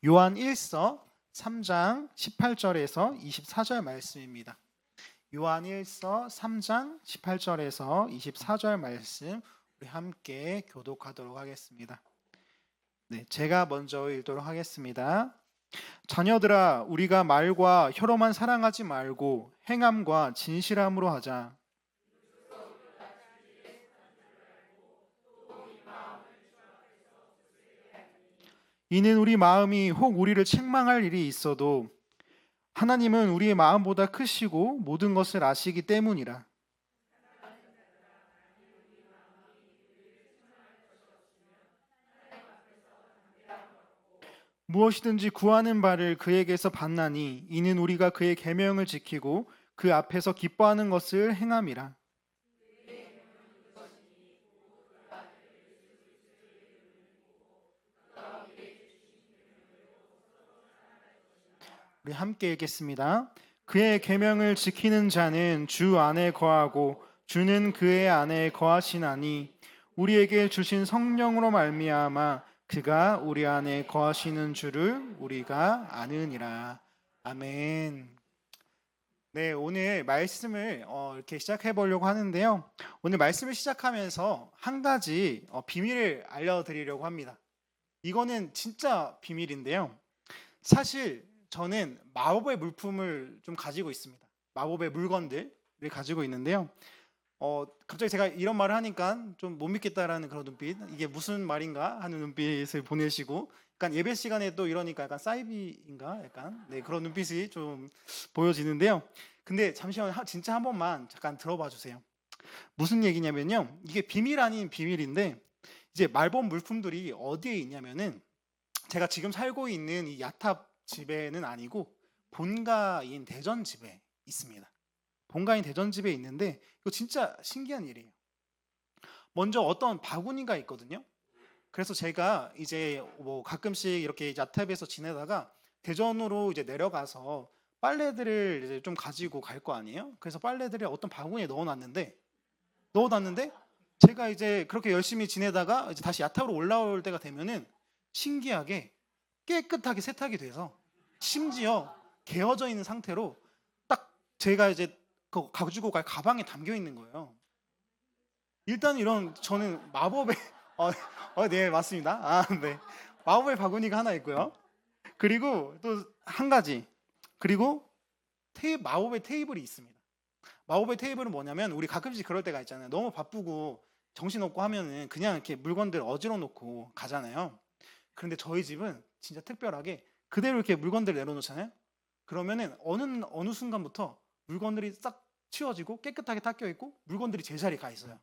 요한 1서 3장 18절에서 24절 말씀입니다. 요한 1서 3장 18절에서 24절 말씀 우리 함께 교독하도록 하겠습니다. 네, 제가 먼저 읽도록 하겠습니다. 자녀들아, 우리가 말과 혀로만 사랑하지 말고 행함과 진실함으로 하자. 이는 우리 마음이 혹 우리를 책망할 일이 있어도 하나님은 우리의 마음보다 크시고 모든 것을 아시기 때문이라. 무엇이든지 구하는 바를 그에게서 받나니 이는 우리가 그의 계명을 지키고 그 앞에서 기뻐하는 것을 행함이라. 우리 함께 읽겠습니다. 그의 계명을 지키는 자는 주 안에 거하고 주는 그의 안에 거하시나니 우리에게 주신 성령으로 말미암아 그가 우리 안에 거하시는 줄을 우리가 아느니라. 아멘. 네, 오늘 말씀을 이렇게 시작해 보려고 하는데요. 오늘 말씀을 시작하면서 한 가지 비밀을 알려드리려고 합니다. 이거는 진짜 비밀인데요. 사실 저는 마법의 물품을 좀 가지고 있습니다. 마법의 물건들을 가지고 있는데요. 갑자기 제가 이런 말을 하니까 좀 못 믿겠다라는 그런 눈빛, 이게 무슨 말인가 하는 눈빛을 보내시고, 약간 예배 시간에 또 이러니까 약간 사이비인가 약간 네, 그런 눈빛이 좀 보여지는데요. 근데 잠시만 진짜 한 번만 잠깐 들어봐 주세요. 무슨 얘기냐면요. 이게 비밀 아닌 비밀인데 이제 마법 물품들이 어디에 있냐면은 제가 지금 살고 있는 이 야탑 집에는 아니고 본가인 대전 집에 있습니다. 본가인 대전 집에 있는데 이거 진짜 신기한 일이에요. 먼저 어떤 바구니가 있거든요. 그래서 제가 이제 뭐 가끔씩 이렇게 야탑에서 지내다가 대전으로 이제 내려가서 빨래들을 이제 좀 가지고 갈 거 아니에요. 그래서 빨래들을 어떤 바구니에 넣어놨는데 제가 이제 그렇게 열심히 지내다가 이제 다시 야탑으로 올라올 때가 되면은 신기하게 깨끗하게 세탁이 돼서 심지어 개어져 있는 상태로 딱 제가 이제 그 가지고 갈 가방에 담겨 있는 거예요. 일단 이런 저는 마법의 네, 맞습니다. 네. 마법의 바구니가 하나 있고요. 그리고 또 한 가지. 그리고 마법의 테이블이 있습니다. 마법의 테이블은 뭐냐면 우리 가끔씩 그럴 때가 있잖아요. 너무 바쁘고 정신없고 하면은 그냥 이렇게 물건들 어지러 놓고 가잖아요. 그런데 저희 집은 진짜 특별하게 그대로 이렇게 물건들 내려놓잖아요. 그러면은 어느 순간부터 물건들이 싹 치워지고 깨끗하게 닦여 있고 물건들이 제자리에 가 있어요.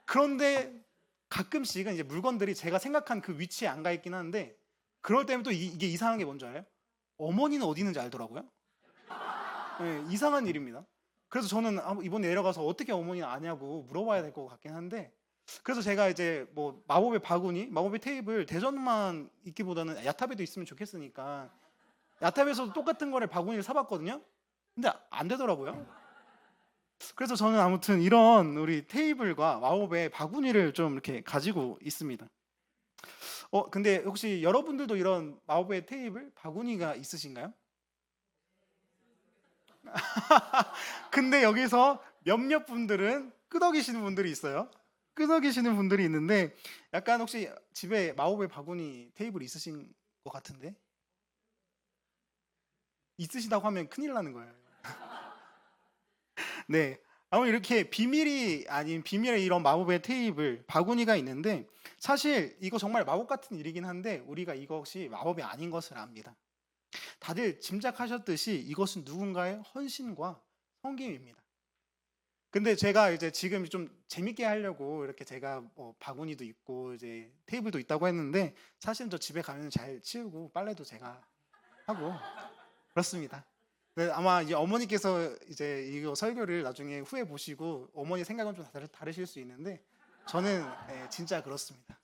그런데 가끔씩은 이제 물건들이 제가 생각한 그 위치에 안 가 있긴 한데 그럴 때면 또 이게 이상한 게 뭔지 알아요? 어머니는 어디 있는지 알더라고요. 네, 이상한 일입니다. 그래서 저는 이번에 내려가서 어떻게 어머니는 아냐고 물어봐야 될 것 같긴 한데 그래서 제가 이제 뭐 마법의 바구니, 마법의 테이블 대전만 있기보다는 야탑에도 있으면 좋겠으니까 야탑에서도 똑같은 거를 바구니를 사봤거든요. 근데 안 되더라고요. 그래서 저는 아무튼 이런 우리 테이블과 마법의 바구니를 좀 이렇게 가지고 있습니다. 근데 혹시 여러분들도 이런 마법의 테이블, 바구니가 있으신가요? 근데 여기서 몇몇 분들은 끄덕이시는 분들이 있어요. 끄덕이시는 분들이 있는데 약간 혹시 집에 마법의 바구니 테이블 있으신 것 같은데 있으시다고 하면 큰일 나는 거예요. 네. 아무 이렇게 비밀이 아닌 비밀의 이런 마법의 테이블, 바구니가 있는데 사실 이거 정말 마법 같은 일이긴 한데 우리가 이것이 마법이 아닌 것을 압니다. 다들 짐작하셨듯이 이것은 누군가의 헌신과 섬김입니다. 근데 제가 이제 지금 좀 재밌게 하려고 이렇게 제가 뭐 바구니도 있고 이제 테이블도 있다고 했는데 사실은 저 집에 가면 잘 치우고 빨래도 제가 하고 그렇습니다. 네, 아마 이제 어머니께서 이제 이거 설교를 나중에 후에 보시고 어머니 생각은 좀 다르실 수 있는데 저는 진짜 그렇습니다.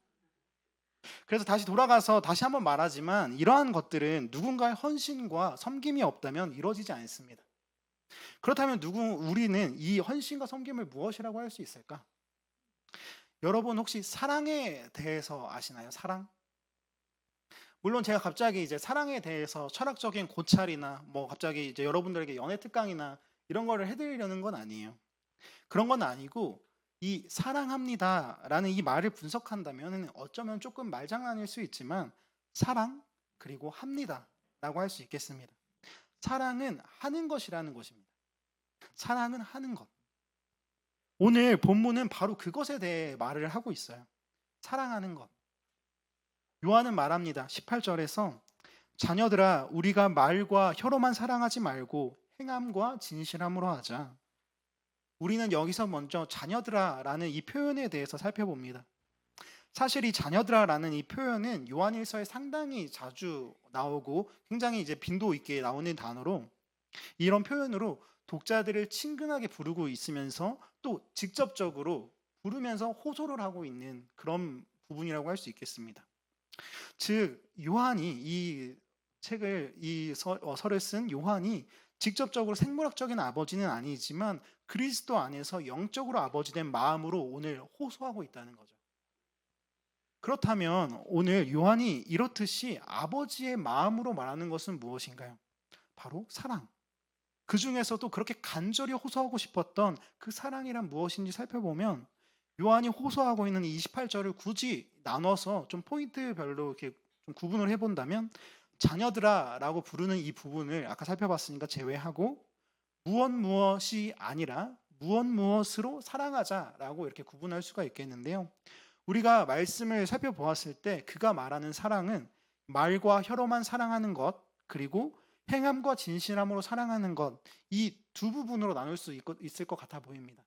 그래서 다시 돌아가서 다시 한번 말하지만 이러한 것들은 누군가의 헌신과 섬김이 없다면 이루어지지 않습니다. 그렇다면 우리는 이 헌신과 섬김을 무엇이라고 할 수 있을까? 여러분 혹시 사랑에 대해서 아시나요? 사랑? 물론 제가 갑자기 이제 사랑에 대해서 철학적인 고찰이나 뭐 갑자기 이제 여러분들에게 연애 특강이나 이런 거를 해드리려는 건 아니에요. 그런 건 아니고 이 사랑합니다라는 이 말을 분석한다면 어쩌면 조금 말장난일 수 있지만 사랑 그리고 합니다라고 할 수 있겠습니다. 사랑은 하는 것이라는 것입니다. 사랑은 하는 것. 오늘 본문은 바로 그것에 대해 말을 하고 있어요. 사랑하는 것. 요한은 말합니다. 18절에서 자녀들아 우리가 말과 혀로만 사랑하지 말고 행함과 진실함으로 하자. 우리는 여기서 먼저 자녀들아라는 이 표현에 대해서 살펴봅니다. 사실 이 자녀들아라는 이 표현은 요한일서에 상당히 자주 나오고 굉장히 이제 빈도 있게 나오는 단어로 이런 표현으로 독자들을 친근하게 부르고 있으면서 또 직접적으로 부르면서 호소를 하고 있는 그런 부분이라고 할 수 있겠습니다. 즉 요한이 이 책을 설을 쓴 요한이 직접적으로 생물학적인 아버지는 아니지만 그리스도 안에서 영적으로 아버지 된 마음으로 오늘 호소하고 있다는 거죠. 그렇다면 오늘 요한이 이렇듯이 아버지의 마음으로 말하는 것은 무엇인가요? 바로 사랑. 그 중에서도 그렇게 간절히 호소하고 싶었던 그 사랑이란 무엇인지 살펴보면 요한이 호소하고 있는 이 28절을 굳이 나눠서 좀 포인트별로 이렇게 좀 구분을 해본다면 자녀들아 라고 부르는 이 부분을 아까 살펴봤으니까 제외하고 무엇이 아니라 무엇으로 사랑하자라고 이렇게 구분할 수가 있겠는데요. 우리가 말씀을 살펴보았을 때 그가 말하는 사랑은 말과 혀로만 사랑하는 것 그리고 행함과 진실함으로 사랑하는 것 이 두 부분으로 나눌 수 있을 것 같아 보입니다.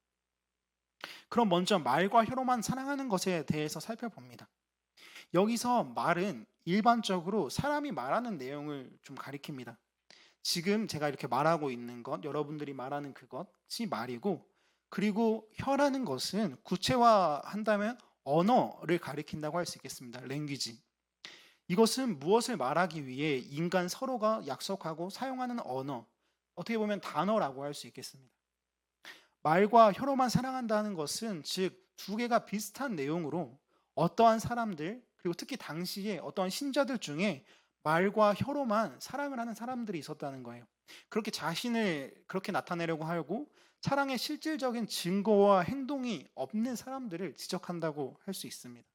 그럼 먼저 말과 혀로만 사랑하는 것에 대해서 살펴봅니다. 여기서 말은 일반적으로 사람이 말하는 내용을 좀 가리킵니다. 지금 제가 이렇게 말하고 있는 것, 여러분들이 말하는 그것이 말이고 그리고 혀라는 것은 구체화한다면 언어를 가리킨다고 할 수 있겠습니다. 랭귀지. 이것은 무엇을 말하기 위해 인간 서로가 약속하고 사용하는 언어, 어떻게 보면 단어라고 할 수 있겠습니다. 말과 혀로만 사랑한다는 것은 즉 두 개가 비슷한 내용으로 어떠한 사람들 그리고 특히 당시에 어떠한 신자들 중에 말과 혀로만 사랑을 하는 사람들이 있었다는 거예요. 그렇게 자신을 그렇게 나타내려고 하고 사랑의 실질적인 증거와 행동이 없는 사람들을 지적한다고 할 수 있습니다.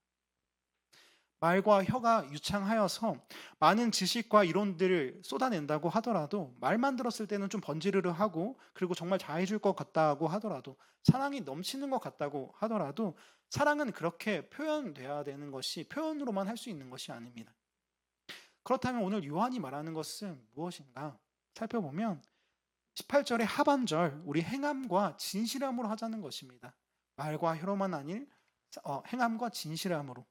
말과 혀가 유창하여서 많은 지식과 이론들을 쏟아낸다고 하더라도 말만 들었을 때는 좀 번지르르하고 그리고 정말 잘해줄 것 같다고 하더라도 사랑이 넘치는 것 같다고 하더라도 사랑은 그렇게 표현돼야 되는 것이 표현으로만 할 수 있는 것이 아닙니다. 그렇다면 오늘 요한이 말하는 것은 무엇인가 살펴보면 18절의 하반절 우리 행함과 진실함으로 하자는 것입니다. 말과 혀로만 아닐 행함과 진실함으로.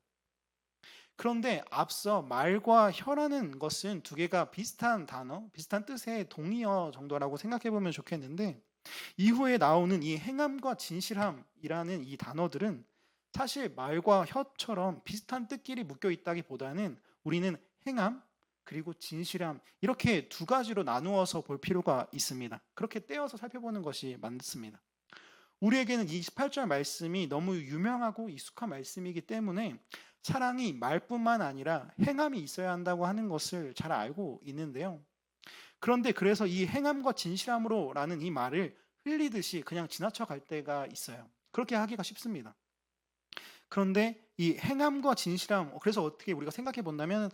그런데 앞서 말과 혀라는 것은 두 개가 비슷한 단어, 비슷한 뜻의 동의어 정도라고 생각해 보면 좋겠는데 이후에 나오는 이 행함과 진실함이라는 이 단어들은 사실 말과 혀처럼 비슷한 뜻끼리 묶여 있다기보다는 우리는 행함 그리고 진실함 이렇게 두 가지로 나누어서 볼 필요가 있습니다. 그렇게 떼어서 살펴보는 것이 맞습니다. 우리에게는 이 18절 말씀이 너무 유명하고 익숙한 말씀이기 때문에 사랑이 말뿐만 아니라 행함이 있어야 한다고 하는 것을 잘 알고 있는데요. 그런데 그래서 이 행함과 진실함으로라는 이 말을 흘리듯이 그냥 지나쳐 갈 때가 있어요. 그렇게 하기가 쉽습니다. 그런데 이 행함과 진실함, 그래서 어떻게 우리가 생각해 본다면,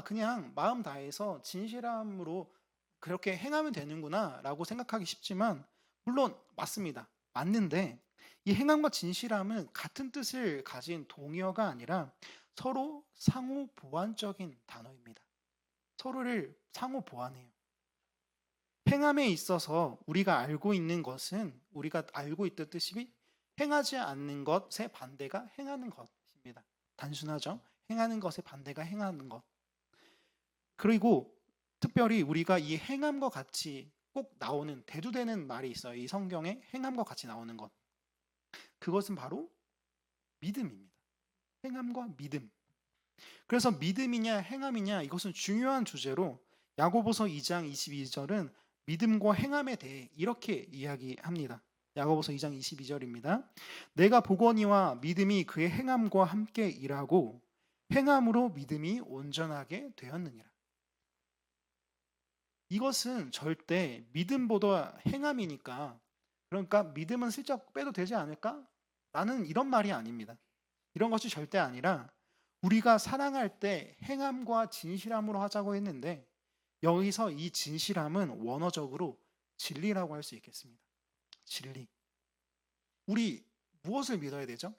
그냥 마음 다해서 진실함으로 그렇게 행하면 되는구나 라고 생각하기 쉽지만, 물론 맞습니다. 맞는데, 이 행함과 진실함은 같은 뜻을 가진 동의어가 아니라 서로 상호 보완적인 단어입니다. 서로를 상호 보완해요. 행함에 있어서 우리가 알고 있는 것은 우리가 알고 있듯이 행하지 않는 것의 반대가 행하는 것입니다. 단순하죠? 행하는 것의 반대가 행하는 것. 그리고 특별히 우리가 이 행함과 같이 꼭 나오는 대두되는 말이 있어요. 이 성경에 행함과 같이 나오는 것. 그것은 바로 믿음입니다. 행함과 믿음. 그래서 믿음이냐 행함이냐 이것은 중요한 주제로 야고보서 2장 22절은 믿음과 행함에 대해 이렇게 이야기합니다. 야고보서 2장 22절입니다. 내가 보거니와 믿음이 그의 행함과 함께 일하고 행함으로 믿음이 온전하게 되었느니라. 이것은 절대 믿음보다 행함이니까, 그러니까 믿음은 슬쩍 빼도 되지 않을까? 라는 이런 말이 아닙니다. 이런 것이 절대 아니라 우리가 사랑할 때 행함과 진실함으로 하자고 했는데, 여기서 이 진실함은 원어적으로 진리라고 할 수 있겠습니다. 진리. 우리 무엇을 믿어야 되죠?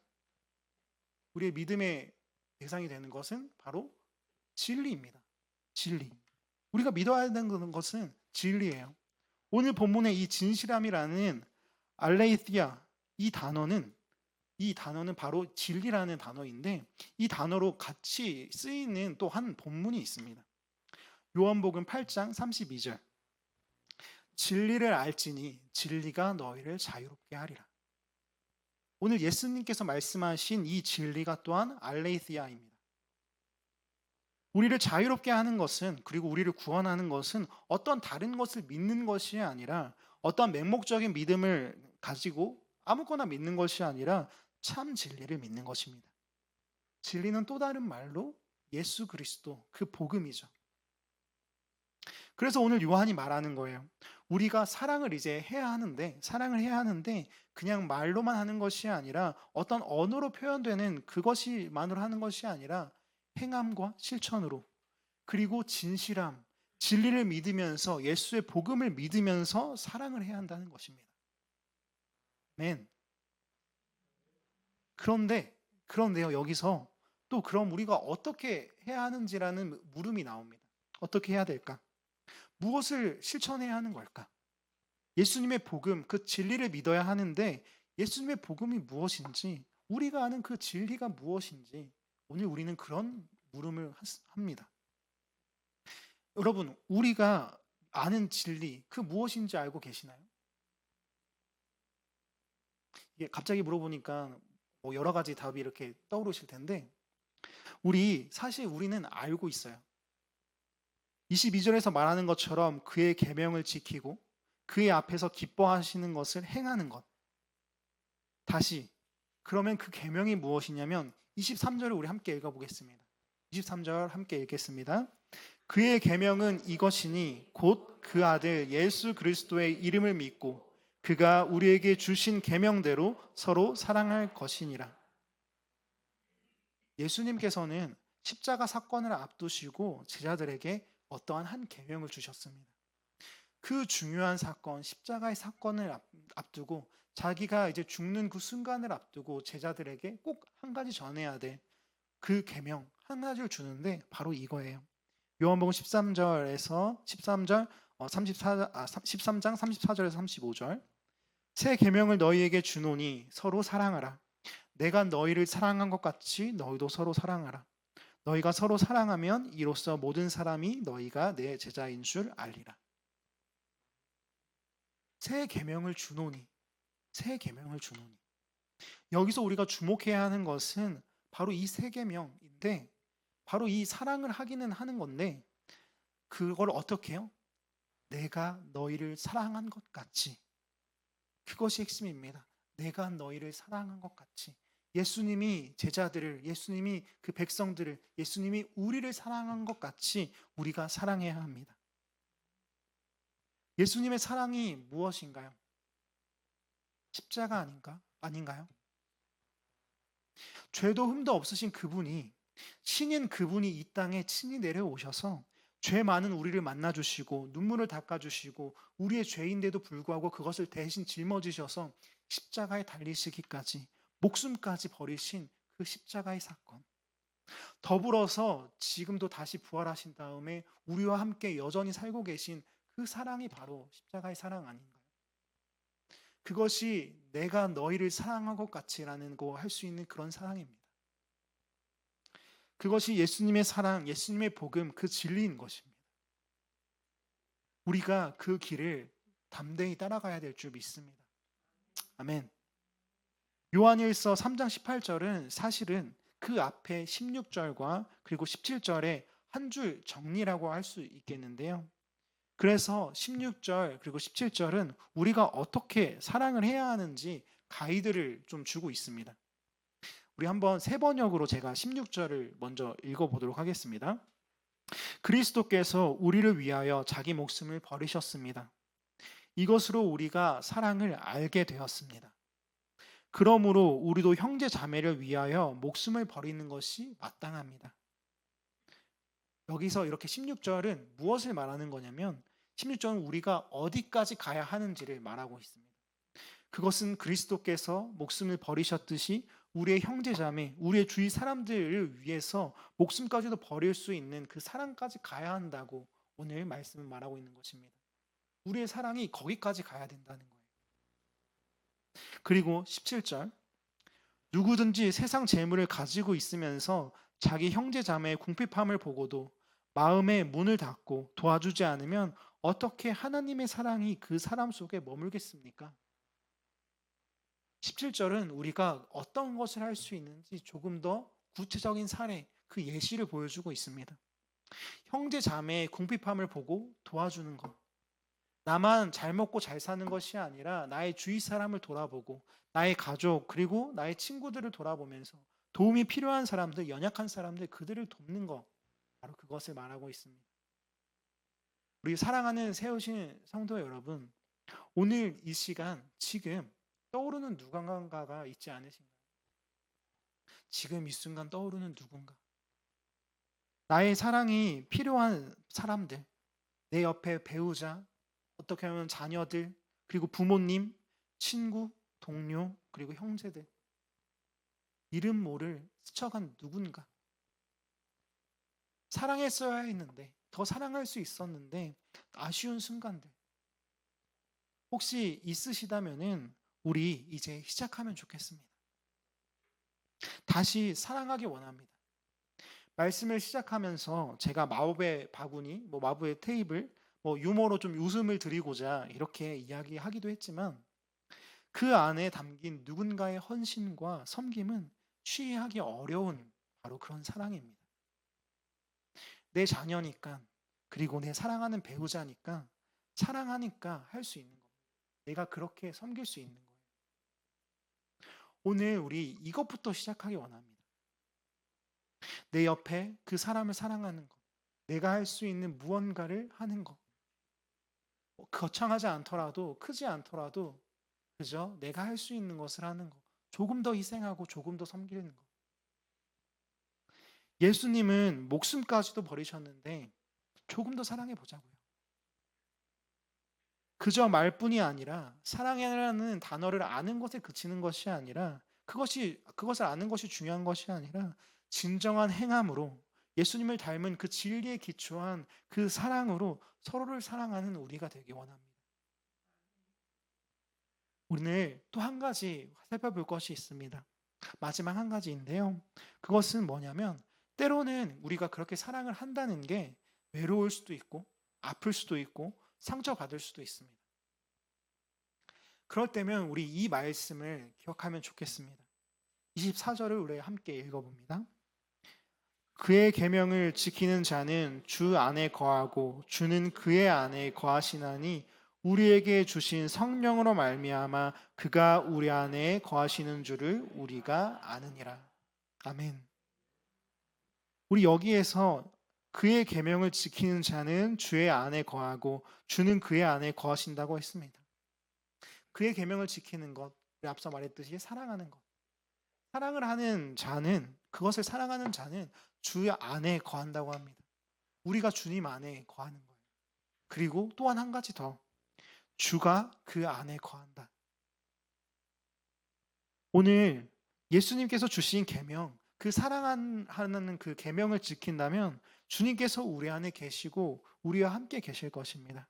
우리의 믿음의 대상이 되는 것은 바로 진리입니다. 진리. 우리가 믿어야 되는 것은 진리예요. 오늘 본문의 이 진실함이라는 알레이티아, 이 단어는 바로 진리라는 단어인데, 이 단어로 같이 쓰이는 또 한 본문이 있습니다. 요한복음 8장 32절. 진리를 알지니 진리가 너희를 자유롭게 하리라. 오늘 예수님께서 말씀하신 이 진리가 또한 알레이티아입니다. 우리를 자유롭게 하는 것은, 그리고 우리를 구원하는 것은 어떤 다른 것을 믿는 것이 아니라, 어떤 맹목적인 믿음을 가지고 아무거나 믿는 것이 아니라 참 진리를 믿는 것입니다. 진리는 또 다른 말로 예수 그리스도, 그 복음이죠. 그래서 오늘 요한이 말하는 거예요. 우리가 사랑을 이제 해야 하는데, 그냥 말로만 하는 것이 아니라, 어떤 언어로 표현되는 그것이만으로 하는 것이 아니라 행함과 실천으로, 그리고 진실함, 진리를 믿으면서, 예수의 복음을 믿으면서 사랑을 해야 한다는 것입니다. 아멘. 그런데요, 여기서 또 그럼 우리가 어떻게 해야 하는지라는 물음이 나옵니다. 어떻게 해야 될까? 무엇을 실천해야 하는 걸까? 예수님의 복음, 그 진리를 믿어야 하는데, 예수님의 복음이 무엇인지, 우리가 아는 그 진리가 무엇인지, 오늘 우리는 그런 물음을 합니다. 여러분, 우리가 아는 진리, 그 무엇인지 알고 계시나요? 이게 갑자기 물어보니까 여러 가지 답이 이렇게 떠오르실 텐데, 사실 우리는 알고 있어요. 22절에서 말하는 것처럼 그의 계명을 지키고 그의 앞에서 기뻐하시는 것을 행하는 것. 다시, 그러면 그 계명이 무엇이냐면 23절을 우리 함께 읽어보겠습니다. 23절 함께 읽겠습니다. 그의 계명은 이것이니 곧 그 아들 예수 그리스도의 이름을 믿고 그가 우리에게 주신 계명대로 서로 사랑할 것이니라. 예수님께서는 십자가 사건을 앞두시고 제자들에게 어떠한 한 계명을 주셨습니다. 그 중요한 사건, 십자가의 사건을 앞두고, 자기가 이제 죽는 그 순간을 앞두고 제자들에게 꼭 한 가지 전해야 될 그 계명 한 가지를 주는데 바로 이거예요. 요한복음 13장 34절에서 35절. 새 계명을 너희에게 주노니 서로 사랑하라. 내가 너희를 사랑한 것 같이 너희도 서로 사랑하라. 너희가 서로 사랑하면 이로써 모든 사람이 너희가 내 제자인 줄 알리라. 새 계명을 주노니. 여기서 우리가 주목해야 하는 것은 바로 이 새 계명인데, 바로 이 사랑을 하기는 하는 건데, 그걸 어떻게 해요? 내가 너희를 사랑한 것 같이. 그것이 핵심입니다. 내가 너희를 사랑한 것 같이. 예수님이 제자들을, 예수님이 그 백성들을, 예수님이 우리를 사랑한 것 같이 우리가 사랑해야 합니다. 예수님의 사랑이 무엇인가요? 십자가 아닌가요? 죄도 흠도 없으신 그분이, 신인 그분이 이 땅에 친히 내려오셔서 죄 많은 우리를 만나주시고 눈물을 닦아주시고 우리의 죄인데도 불구하고 그것을 대신 짊어지셔서 십자가에 달리시기까지, 목숨까지 버리신 그 십자가의 사건, 더불어서 지금도 다시 부활하신 다음에 우리와 함께 여전히 살고 계신 그 사랑이 바로 십자가의 사랑 아닌가요? 그것이 내가 너희를 사랑한 것 같이라는 거 할 수 있는 그런 사랑입니다. 그것이 예수님의 사랑, 예수님의 복음, 그 진리인 것입니다. 우리가 그 길을 담대히 따라가야 될 줄 믿습니다. 아멘. 요한일서 3장 18절은 사실은 그 앞에 16절과 그리고 17절의 한 줄 정리라고 할 수 있겠는데요. 그래서 16절 그리고 17절은 우리가 어떻게 사랑을 해야 하는지 가이드를 좀 주고 있습니다. 우리 한번 세 번역으로 제가 16절을 먼저 읽어보도록 하겠습니다. 그리스도께서 우리를 위하여 자기 목숨을 버리셨습니다. 이것으로 우리가 사랑을 알게 되었습니다. 그러므로 우리도 형제 자매를 위하여 목숨을 버리는 것이 마땅합니다. 여기서 이렇게 16절은 무엇을 말하는 거냐면 16절은 우리가 어디까지 가야 하는지를 말하고 있습니다. 그것은 그리스도께서 목숨을 버리셨듯이 우리의 형제 자매, 우리의 주위 사람들을 위해서 목숨까지도 버릴 수 있는 그 사랑까지 가야 한다고 오늘 말씀을 말하고 있는 것입니다. 우리의 사랑이 거기까지 가야 된다는 거예요. 그리고 17절, 누구든지 세상 재물을 가지고 있으면서 자기 형제 자매의 궁핍함을 보고도 마음의 문을 닫고 도와주지 않으면 어떻게 하나님의 사랑이 그 사람 속에 머물겠습니까? 17절은 우리가 어떤 것을 할 수 있는지 조금 더 구체적인 사례, 그 예시를 보여주고 있습니다. 형제 자매의 궁핍함을 보고 도와주는 것. 나만 잘 먹고 잘 사는 것이 아니라 나의 주위 사람을 돌아보고 나의 가족 그리고 나의 친구들을 돌아보면서 도움이 필요한 사람들, 연약한 사람들 그들을 돕는 것. 바로 그것을 말하고 있습니다. 우리 사랑하는 세우신 성도 여러분, 오늘 이 시간 지금 떠오르는 누군가가 있지 않으신가요? 지금 이 순간 떠오르는 누군가. 나의 사랑이 필요한 사람들, 내 옆에 배우자, 어떻게 하면 자녀들, 그리고 부모님, 친구, 동료, 그리고 형제들. 이름 모를 스쳐간 누군가. 사랑했어야 했는데, 더 사랑할 수 있었는데, 아쉬운 순간들. 혹시 있으시다면은 우리 이제 시작하면 좋겠습니다. 다시 사랑하기 원합니다. 말씀을 시작하면서 제가 마법의 바구니, 마법의 테이블, 유머로 좀 웃음을 드리고자 이렇게 이야기하기도 했지만 그 안에 담긴 누군가의 헌신과 섬김은 취하기 어려운 바로 그런 사랑입니다. 내 자녀니까, 그리고 내 사랑하는 배우자니까, 사랑하니까 할 수 있는 겁니다. 내가 그렇게 섬길 수 있는 거예요. 오늘 우리 이것부터 시작하기 원합니다. 내 옆에 그 사람을 사랑하는 것, 내가 할 수 있는 무언가를 하는 것. 거창하지 않더라도, 크지 않더라도, 그죠? 내가 할 수 있는 것을 하는 것. 조금 더 희생하고 조금 더 섬기는 것. 예수님은 목숨까지도 버리셨는데 조금 더 사랑해 보자고요. 그저 말뿐이 아니라 사랑이라는 단어를 아는 것에 그치는 것이 아니라 그것을 아는 것이 중요한 것이 아니라 진정한 행함으로 예수님을 닮은 그 진리에 기초한 그 사랑으로 서로를 사랑하는 우리가 되기 원합니다. 오늘 또 한 가지 살펴볼 것이 있습니다. 마지막 한 가지인데요. 그것은 뭐냐면 때로는 우리가 그렇게 사랑을 한다는 게 외로울 수도 있고 아플 수도 있고 상처받을 수도 있습니다. 그럴 때면 우리 이 말씀을 기억하면 좋겠습니다. 24절을 우리 함께 읽어봅니다. 그의 계명을 지키는 자는 주 안에 거하고 주는 그의 안에 거하시나니 우리에게 주신 성령으로 말미암아 그가 우리 안에 거하시는 줄을 우리가 아느니라. 아멘. 우리 여기에서 그의 계명을 지키는 자는 주의 안에 거하고 주는 그의 안에 거하신다고 했습니다. 그의 계명을 지키는 것, 우리 앞서 말했듯이 사랑하는 것. 사랑을 하는 자는, 그것을 사랑하는 자는 주 안에 거한다고 합니다. 우리가 주님 안에 거하는 거예요. 그리고 또한 한 가지 더, 주가 그 안에 거한다. 오늘 예수님께서 주신 계명, 그 사랑하는 그 계명을 지킨다면 주님께서 우리 안에 계시고 우리와 함께 계실 것입니다.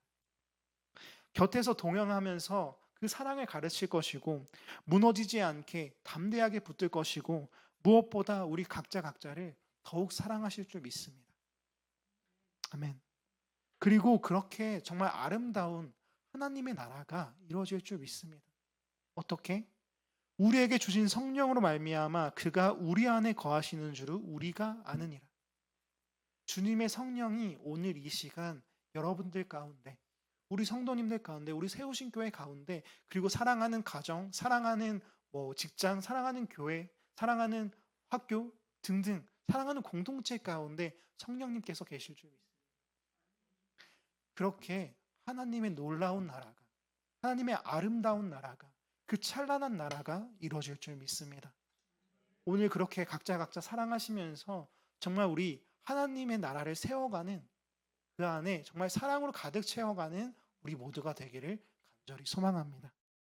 곁에서 동행하면서 그 사랑을 가르칠 것이고 무너지지 않게 담대하게 붙들 것이고 무엇보다 우리 각자를 더욱 사랑하실 줄 믿습니다. 아멘. 그리고 그렇게 정말 아름다운 하나님의 나라가 이루어질 줄 믿습니다. 어떻게? 우리에게 주신 성령으로 말미암아 그가 우리 안에 거하시는 줄을 우리가 아느니라. 주님의 성령이 오늘 이 시간 여러분들 가운데, 우리 성도님들 가운데, 우리 세우신 교회 가운데, 그리고 사랑하는 가정, 사랑하는 직장, 사랑하는 교회, 사랑하는 학교 등등 사랑하는 공동체 가운데 성령님께서 계실 줄 믿습니다. 그렇게 하나님의 놀라운 나라가, 하나님의 아름다운 나라가, 그 찬란한 나라가 이루어질 줄 믿습니다. 오늘 그렇게 각자 사랑하시면서 정말 우리 하나님의 나라를 세워가는, 그 안에 정말 사랑으로 가득 채워가는 우리 모두가 되기를 간절히 소망합니다.